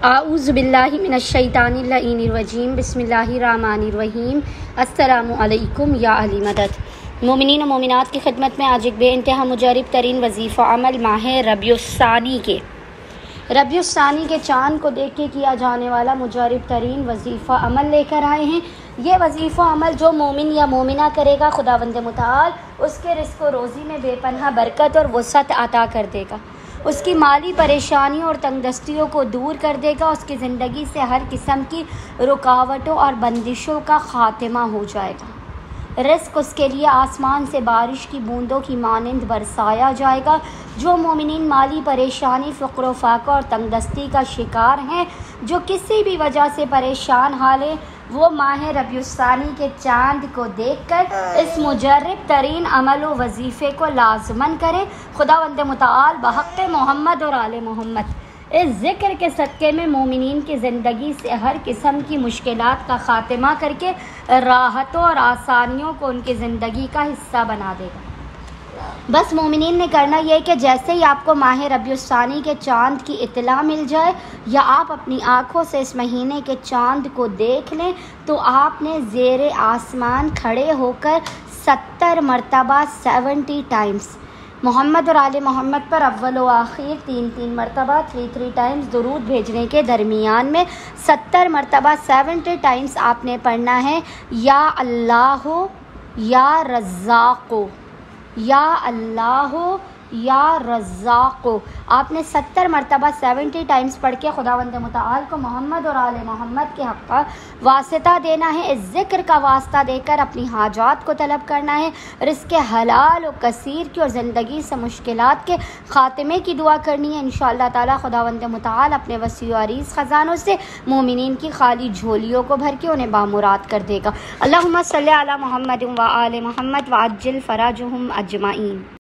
आऊज़ु बिल्लाहि मिनश्शैतानिर्रजीम बिस्मिल्लाहिर्रहमानिर्रहीम। अस्सलामु अलैकुम या अली मदद। मोमिनीन व मोमिनात की खिदमत में आज एक बेइंतहा मुजरिब तरीन वजीफ़ा अमल माह रबीउस्सानी के चाँद को देख के किया जाने वाला मुजरिब तरीन वजीफ़ा अमल लेकर आए हैं। ये वजीफ़ा अमल जो मोमिन या मोमिना करेगा, खुदावंद मुताल उसके रिज़्क़ व रोज़ी में बेपनाह बरकत और वसअत अता कर देगा। उसकी माली परेशानियों और तंगदस्तियों को दूर कर देगा। उसकी ज़िंदगी से हर किस्म की रुकावटों और बंदिशों का ख़ात्मा हो जाएगा। रिज़्क़ उसके लिए आसमान से बारिश की बूंदों की मानंद बरसाया जाएगा। जो मोमिनीन माली परेशानी, फ़क़्र व फ़ाक़ा और तंगदस्ती का शिकार हैं, जो किसी भी वजह से परेशान हाल हैं, वो माह रबीउस्सानी के चाँद को देखकर इस मुजर्रिब तरीन अमल व वजीफ़े को लाज़मन करें। खुदावंद मुताल बहक़ मोहम्मद और आले मोहम्मद इस ज़िक्र के सदक़े में मोमिनीन की ज़िंदगी से हर किस्म की मुश्किलात का ख़ात्मा करके राहतों और आसानियों को उनकी ज़िंदगी का हिस्सा बना देगा। बस मोमिनीन ने करना यह कि जैसे ही आपको माह रबीउस्सानी के चाँद की इत्तला मिल जाए या आप अपनी आँखों से इस महीने के चाँद को देख लें, तो आपने ज़ेरे आसमान खड़े होकर 70 मरतबा 70 टाइम्स मोहम्मद और आले मोहम्मद पर अव्वल व आखिर 3 मरतबा 3 टाइम्स दुरूद भेजने के दरमियान में 70 मरतबा 70 टाइम्स आपने पढ़ना है, या अल्लाह या रज़्ज़ाक़ो, या अल्लाह या रज़्ज़ाक़ो। आपने 70 मरतबा 70 टाइम्स पढ़ के खुदावंद मुताल को मोहम्मद और आले मोहम्मद के हक़ का वास्ता देना है। इस ज़िक्र का वास्ता देकर अपनी हाजात को तलब करना है, रिज़्क़ हलाल और कसीर की और ज़िंदगी से मुश्किलात के ख़ात्मे की दुआ करनी है। इंशाअल्लाह ताला खुदावंद मुताल अपने वसी व अरीज़ ख़ज़ानों से मोमिनीन की खाली झोलियों को भर के उन्हें बामुराद कर देगा। अल्लाहुम्मा सल्ली अला मुहम्मद व आले मुहम्मद व अज्जिल फ़राजहुम अजमाइन।